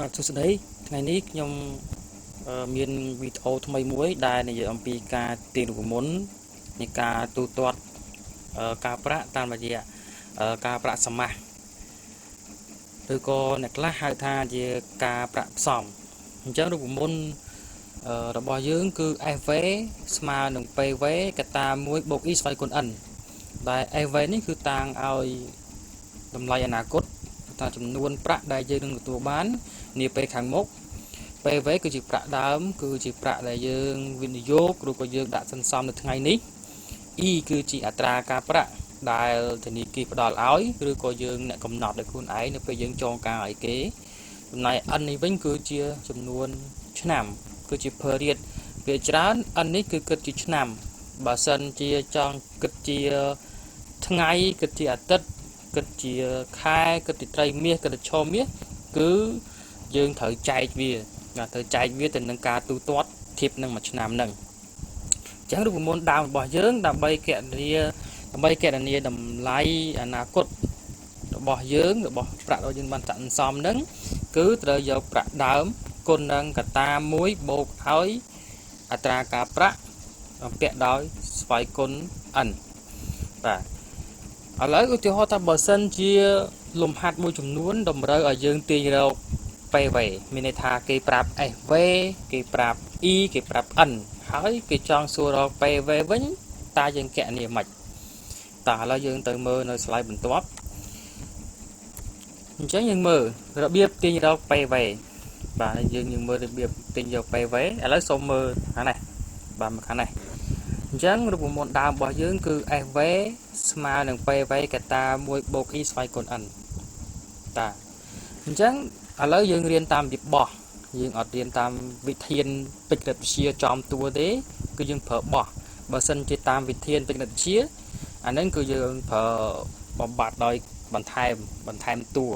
បាទសួស្តីថ្ងៃនេះខ្ញុំមានវីដេអូថ្មីមួយដែលនិយាយអំពីការទាញរូបមន្តនៃការទូទាត់ការប្រាក់តាមរយៈការប្រាក់សមាសឬក៏អ្នកខ្លះហៅថាជាការប្រាក់ផ្សំអញ្ចឹងរូបមន្តរបស់យើងគឺ FV ស្មើនឹង PV កត្តា1 + E ស្វ័យគុណ N ដែល FV នេះគឺតាំងឲ្យតម្លៃអនាគតតាមចំនួនប្រាក់ដែលយើងនឹងទទួលបាននាពេលខាងមុខ PV គឺជាប្រាក់ដើមគឺជាប្រាក់ដែលយើងវិនិយោគឬក៏យើងដាក់សន្សំនៅថ្ងៃនេះ E គឺជាអត្រាការប្រាក់ដែលធនាគារផ្ដល់ឲ្យឬក៏យើងអ្នកកំណត់ដោយខ្លួនឯងនៅពេលយើងចងការឲ្យគេចំណែក N នេះវិញគឺជាចំនួនឆ្នាំគឺជា period វាច្រើន N នេះគឺគិតជាឆ្នាំបើសិនជាចង់គិតជាថ្ងៃគិតជាអាទិត្យគិតជាខែគិតជាត្រីមាសគិតជាឆមាសគឺយើងត្រូវចែកវាត្រូវចែកវាទៅនឹងការទូទាត់ធៀបនឹងមួយឆ្នាំហ្នឹងអញ្ចឹងរូបមន្តដើមរបស់យើងដើម្បីគណនាតម្លៃអនាគតរបស់យើងរបស់ប្រាក់របស់យើងបានស័ក្តិសមហ្នឹងគឺត្រូវយកប្រាក់ដើមគុណនឹងកត្តា1បូកឲ្យអត្រាការប្រាក់ពាក់ដោយស្វ័យគុណ N បាទឥឡូវឧទាហរណ៍ថាបើសិនជាលំហាត់មួយចំនួនតម្រូវឲ្យយើងទាញរក PV មានន័យថាគេប្រាប់ SV គេប្រាប់ E គេប្រាប់ N ហើយគេចង់សួររក PV វិញតើយើងគណនាមិនតើឥឡូវយើងទៅមើលនៅ slide បន្ទាប់អញ្ចឹងយើងមើលរបៀបទាញរក PV បាទយើងមើលរបៀបទាញយក PV ឥឡូវសូមមើលខាងនេះបាទមកខាងនេះអញ្ចឹងរូបមន្តដើមរបស់យើងគឺ SV ស្មើនឹង PV កត្តា1បូក E ស្វ័យគុណ N តាអញ្ចឹងឥឡូវយើងរៀនតាមរបៀបបោះយើងអត់រៀនតាមវិធានបច្ចេកវិទ្យាចំតួទេគឺយើងប្រើបោះបើសិនជាតាមវិធានបច្ចេកវិទ្យាអាហ្នឹងគឺយើងប្រើបំបត្តិដោយបន្ថែមតួ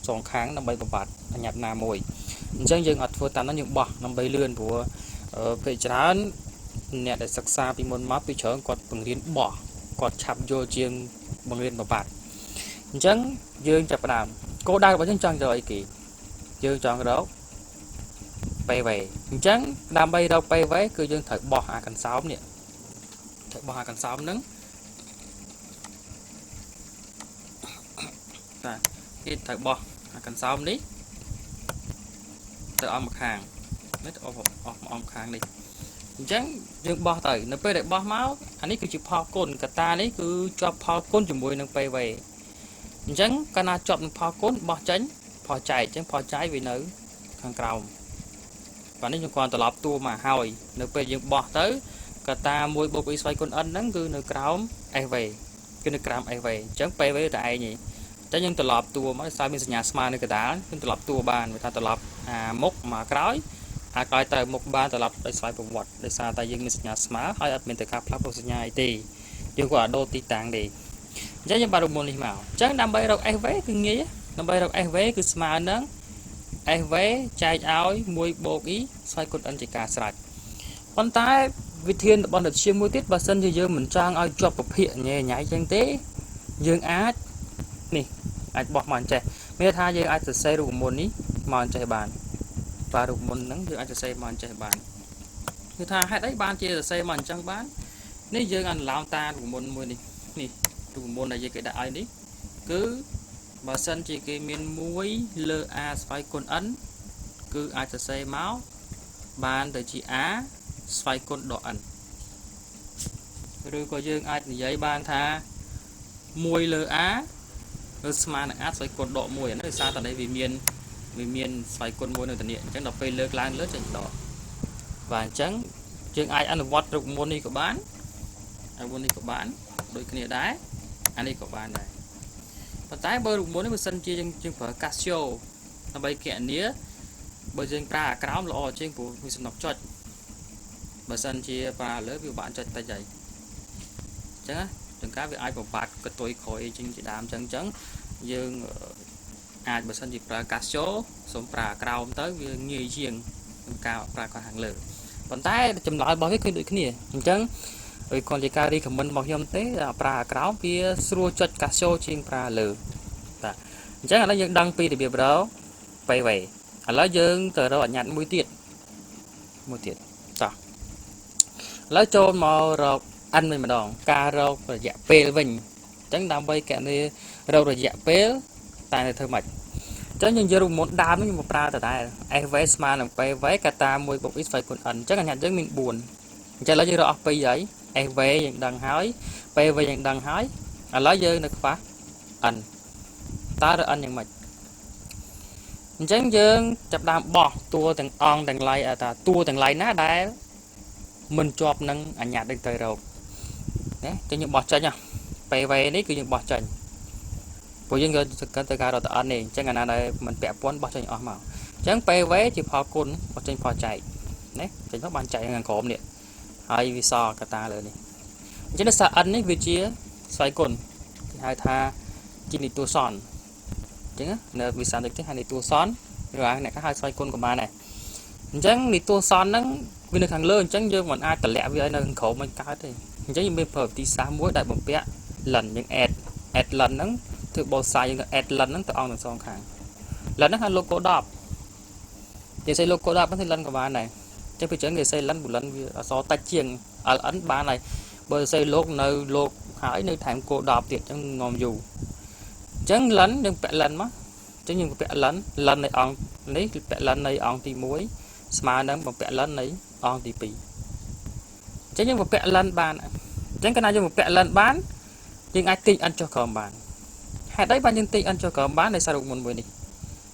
សងខាងដើម្បីបំបត្តិអញ្ញត្តិណាមួយអញ្ចឹងយើងអត់ធ្វើតាមហ្នឹងយើងបោះដើម្បីលឿនព្រោះពេលច្រើនអ្នកដែលសិក្សាពីមុនមកពីច្រើនគាត់បង្រៀនបោះគាត់ឆាប់យល់ជាងបង្រៀនបំបត្តិអញ្ចឹងយើងចាប់ផ្ដើមគោលដៅរបស់យើងចង់រកអីគេយើងចង់រក PV អញ្ចឹងដើម្បីរក PV គឺយើងត្រូវបោះអាកន្សោមនេះត្រូវបោះអាកន្សោមហ្នឹងបាទគេត្រូវបោះអាកន្សោមនេះទៅអស់មួយខាងនេះអស់ខាងនេះអញ្ចឹងយើងបោះទៅនៅពេលដែលបោះមកអានេះគឺជាផលគុណកត្តានេះគឺជាប់ផលគុណជាមួយនឹង PV អញ្ចឹងកាលណាជាប់នឹងផលគុណបោះចេញផលចែកអញ្ចឹងផលចែកវានៅខាងក្រោមបាទនេះយើងគ្រាន់ត្រឡប់តួមកហើយនៅពេលយើងបោះទៅកត្តា1បូក E ស្វ័យគុណ N ហ្នឹងគឺនៅក្រោម SV គឺនៅក្រោម SV អញ្ចឹង PV តែឯងទេតែយើងត្រឡប់តួមកដោយមានសញ្ញាស្មើនៅកណ្ដាលយើងត្រឡប់តួបានវាថាត្រឡប់មុខមកក្រោយក្រោយទៅមុខបានត្រឡប់ដោយស្វ័យប្រវត្តិដោយសារតែយើងមានសញ្ញាស្មើហើយអត់មានតែការផ្លាស់ប្ដូរសញ្ញាអីទេយើងក៏អាចដូរទីតាំងទេអញ្ចឹងយើងបានរូបមន្តនេះមកអញ្ចឹងដើម្បីរក SV គឺងាយដើម្បីរក SV គឺស្មើនឹង SV ចែកឲ្យ1បូក E ស្វ័យគុណ N ជាការស្រេចប៉ុន្តែវិធានរបស់វិទ្យាមួយទៀតបើសិនជាយើងមិនចង់ឲ្យជាប់ពភាកញ៉ៃអញ្ចឹងទេយើងអាចនេះអាចបោះមកអញ្ចេះមានថាយើងអាចសរសេររូបមន្តនេះមកអញ្ចេះបានបាទរូបមន្តហ្នឹងយើងអាចសរសេរមកអញ្ចេះបានគឺថាហេតុអីបានជាសរសេរមកអញ្ចឹងបាននេះយើងអនុឡោមតារូបមន្តមួយនេះរូបមន្តដែលយើងគេដាក់ឲ្យនេះគឺបើសិនជាគេមាន1លើ A ស្វ័យគុណ N គឺអាចសរសេរមកបានទៅជា A ស្វ័យគុណដក N ឬក៏យើងអាចនិយាយបានថា1លើ A គឺស្មើនឹង A ស្វ័យគុណដក1អានេះដោយសារតែវាមានស្វ័យគុណ1នៅទីនេះអញ្ចឹងដល់ពេលលើកឡើងលើចេញដកបាទអញ្ចឹងយើងអាចអនុវត្តរូបមន្តនេះក៏បានដូចគ្នាដែរអានេះក៏បានដែរប៉ុន្តែបើរូបមន្តនេះបើសិនជាយើងប្រើ Casio ដើម្បីគណនាបើយើងប្រើអាក្រោមល្អជាងព្រោះវាសំណុកចុចបើសិនជាប្រើលើវាបានចុចតិចហើយអញ្ចឹងចង្ការវាអាចបំបត្តិកតុយក្រោយជាងជាដើមអញ្ចឹងយើងអាចបើសិនជាប្រើ Casio សូមប្រើអាក្រោមទៅវាងាយជាងនឹងការប្រើខាងលើប៉ុន្តែចម្លើយរបស់វាគឺដូចគ្នាអញ្ចឹងដោយគាត់ជាការ recommend របស់ខ្ញុំទេប្រើអាក្រោមវាស្រួលចុច Casio ជាងប្រើលើបាទអញ្ចឹងឥឡូវយើងដឹងពីរបៀបរក PV ឥឡូវយើងទៅរកអញ្ញត្តិមួយទៀតតោះឥឡូវចូលមករក n វិញម្ដងការរករយៈពេលវិញអញ្ចឹងដើម្បីកណនីរករយៈពេលតែធ្វើម៉េចអញ្ចឹងយើងយករូបមន្តដើមនេះមកប្រើដដែល fv ស្មើនឹង pv កតា1 + x ស្វ័យគុណ n អញ្ចឹងអញ្ញត្តិយើងមាន4អញ្ចឹងឥឡូវយើងរកអស់2ហើយ fv យើងដឹងហើយ pv យើងដឹងហើយឥឡូវយើងនៅខ្វះ n តើរក n យ៉ាងម៉េចអញ្ចឹងយើងចាប់ដើមបោះតួទាំងអង្គទាំងឡៃថាតួទាំងឡៃណាដែលមិនជាប់នឹងអញ្ញត្តិទៅរកណាចឹងយើងបោះចេញ PV នេះគឺយើងបោះចេញព្រោះយើងយកទៅការរកត n នេះអញ្ចឹងអាណាដែលមិនពាក់ព័ន្ធបោះចេញអស់មកអញ្ចឹង PV ជាផលគុណបោះចេញផលចែកណាចេញមកបានចែកខាងក្រោមនេះហើយវាសកតាលើនេះអញ្ចឹងសារ n នេះវាជាស្វ័យគុណគេហៅថាជានីតួសនអញ្ចឹងនៅវិសានតិចហៅនីតួសនឬអ្នកគេហៅស្វ័យគុណក៏បានដែរអញ្ចឹងនីតួសនហ្នឹងវានៅខាងលើអញ្ចឹងយើងមិនអាចតម្លាក់វាឲ្យនៅខាងក្រោមមិនកើតទេអញ្ចឹងយើងមានប្រវត្តិសាស្ត្រមួយដែលបំពាក់ len យើង add len ហ្នឹងធ្វើបោសាយើង add len ហ្នឹងទៅអង្គទាំងសងខាង len ហ្នឹងហៅ logo 10គេសេ logo 10ហ្នឹងធ្វើ len ក៏បានដែរអញ្ចឹងពីច្រើនគេសេ len បុលិនវាអក្សរតិចជាង ln បានហើយបើសេលោកនៅលោកហើយនៅថែមកោ10ទៀតអញ្ចឹងនាំយូរអញ្ចឹង len យើងពាក់ len មកអញ្ចឹងយើងពាក់ len នៃអង្គនេះគឺពាក់ len នៃអង្គទី1ស្មើនឹងបំពាក់ len នៃអង្គទី2អញ្ចឹងយើងបំពាក់ len បានអញ្ចឹងកាលណាយើងបំពាក់ len បានយើងអាចទាញ n ចុះក្រោមបានហេតុអីបានយើងទាញ n ចុះក្រោមបានដោយសាររូបមន្តមួយនេះ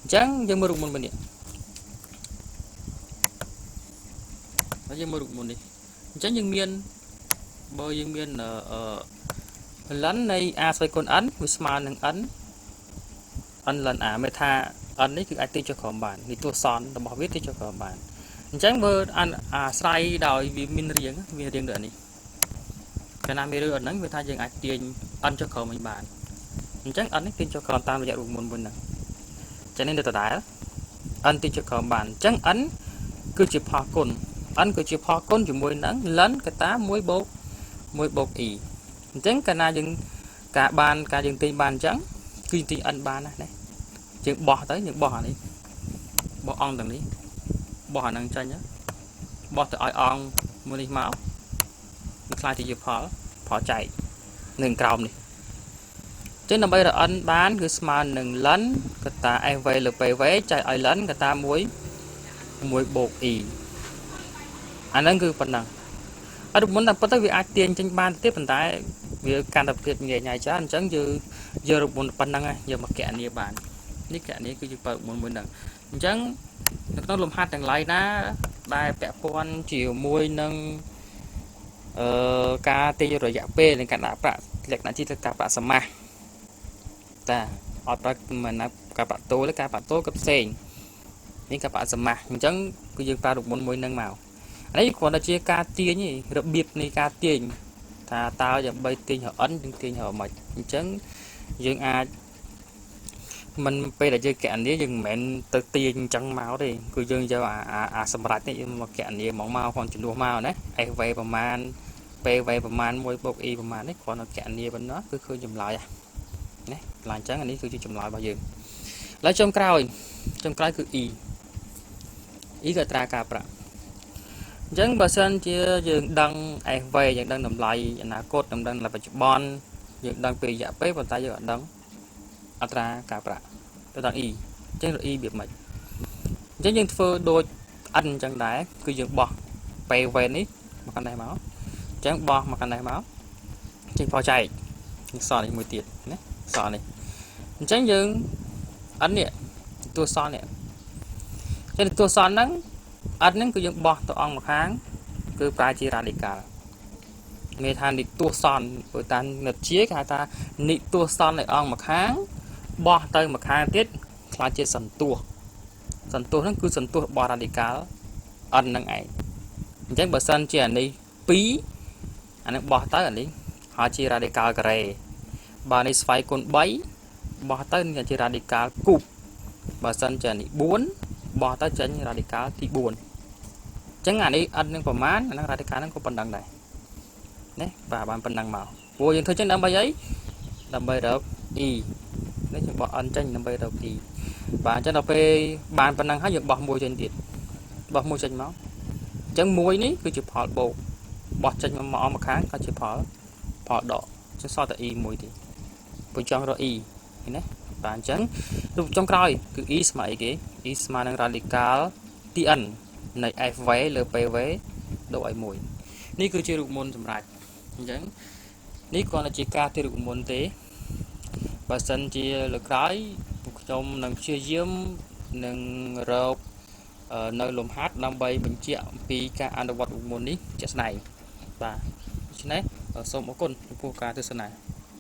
អញ្ចឹងយើងមើលរូបមន្តមួយនេះហើយយើងមើលរូបមន្តនេះអញ្ចឹងយើងមានបើយើងមានlen នៃ a ស្វ័យគុណ n វាស្មើនឹង n len a មានថា n នេះគឺអាចទាញចុះក្រោមបាននេះតួសនរបស់វាទាញចុះក្រោមបានអញ្ចឹងបើអាស្រ័យដោយវាមានរៀងដូចនេះកាលណាមានរឿងហ្នឹងវាថាយើងអាចទាញ n ចុះក្រោមវិញបានអញ្ចឹង n នេះទាញចុះក្រោមតាមរយៈរូបមន្តមួយហ្នឹងអញ្ចឹងនេះនៅដដែល n ទាញចុះក្រោមបានអញ្ចឹង n គឺជាផលគុណ n គឺជាផលគុណជាមួយនឹង len កតា1 + e អញ្ចឹងកាលណាយើងការយើងទាញបានអញ្ចឹងគឺទាញ n បានណាយើងបោះទៅយើងបោះអានេះបោះអង្គទាំងនេះបោះអាហ្នឹងចេញបោះទៅឲ្យអង្គមួយនេះមកវាខ្លាចទៅជាផលចែកនឹងក្រោមនេះចឹងដើម្បីរក n បានគឺស្មើនឹង len កតា fv លើ pv ចែកឲ្យ len កតា1 + e អាហ្នឹងគឺប៉ុណ្ណឹងអត់មុនតែប៉ុន្តែវាអាចទាញចេញបានទៀតប៉ុន្តែវាកាន់តែភាពងាយញ៉ៃច្រើនអញ្ចឹងយើងយករូបមន្តប៉ុណ្ណឹងយកមកកណនីបាននេះកណនីគឺជារូបមន្តមួយហ្នឹងអញ្ចឹងនៅក្នុងលំហាត់ទាំងឡាយណាដែលពាក់ព័ន្ធជាមួយនឹងការទាញរយៈពេលនៃការដាក់ប្រាក់លក្ខណៈជាការប្រាក់សមាសតាអត់ប្រាក់មិនណាការប្រាក់តូលការប្រាក់តូលក៏ផ្សេងនេះការប្រាក់សមាសអញ្ចឹងគឺយើងប្រើរូបមន្តមួយហ្នឹងមកនេះគ្រាន់តែជាការទាញរបៀបនៃការទាញថាតើដើម្បីទាញរអិនយើងទាញរមិនអញ្ចឹងយើងអាចមិនពេលដែលយើងកណនីយើងមិនមែនទៅទាញអញ្ចឹងមកទេគឺយើងយកអាសម្រាប់នេះយើងមកកណនីមកផងចំនួនមកណា fv ប្រមាណ pv ប្រមាណ1 + e ប្រមាណនេះគ្រាន់តែកណនីប៉ុណ្ណោះគឺឃើញចម្លើយណាឡើយអញ្ចឹងអានេះគឺជាចម្លើយរបស់យើងហើយចុងក្រោយគឺ e គឺអត្រាការប្រាក់អញ្ចឹងបើសិនជាយើងដឹង fv យើងដឹងតម្លៃអនាគតដឹងតម្លៃបច្ចុប្បន្នយើងដឹងពេលរយៈពេលប៉ុន្តែយើងអត់ដឹងអត្រាការប្រាក់ទៅដល់ e អញ្ចឹង e វាមិនអញ្ចឹងយើងធ្វើដូច n អញ្ចឹងដែរគឺយើងបោះ pv នេះមកកាន់នេះមកអញ្ចឹងបោះមកកាន់នេះមកចេញផលចែកសល់នេះមួយទៀតណាសល់នេះអញ្ចឹងយើង n នេះតួសល់នេះចឹងតួសល់ហ្នឹង n ហ្នឹងគឺយើងបោះទៅអង្គម្ខាងគឺប្រែជា radical មានថានិតួសន្នព្រោះតាមនិតជាគេហៅថានិតួសន្ននៃអង្គម្ខាងបោះទៅម្ខាងទៀតខ្លាចជាសន្ទុះហ្នឹងគឺសន្ទុះរបស់ radical n ហ្នឹងឯងអញ្ចឹងបើសិនជាអានេះ2អានេះបោះទៅអានេះហើយជា radical ការ៉េបើនេះស្វ័យគុណ3បោះទៅនឹងជា radical គូបបើសិនជាអានេះ4បោះទៅចេញ radical ទី4អញ្ចឹងអានេះ n នឹងប្រមាណអានឹង radical ហ្នឹងក៏ប៉ុណ្ណឹងដែរណាបាទបានប៉ុណ្ណឹងមកព្រោះយើងធ្វើចឹងដើម្បីអីដើម្បីរក e នេះយើងបោះ n ចេញដើម្បីរក e បាទអញ្ចឹងដល់ពេលបានប៉ុណ្ណឹងហើយយើងបោះមួយចេញទៀតបោះមួយចេញមកអញ្ចឹងមួយនេះគឺជាផលបូកបោះចេញមកអស់ម្ខាងក៏ជាផលដកអញ្ចឹងសល់តែ e មួយទៀតព្រោះចង់រក e ឃើញទេបាទអញ្ចឹងរូបចុងក្រោយគឺ e ស្មើអីគេ e ស្មើនឹង radical tn នៃ fv លើ pv ដូរឲ្យ1នេះគឺជារូបមន្តសម្រាប់អញ្ចឹងនេះគ្រាន់តែជាការទីរូបមន្តទេបើសិនជាលើក្រោយពួកខ្ញុំនឹងព្យាយាមនឹងរកនៅលំហាត់ដើម្បីបញ្ជាក់អំពីការអនុវត្តរូបមន្តនេះជាក់ស្ដែងបាទដូច្នេះសូមអរគុណចំពោះការទស្សនា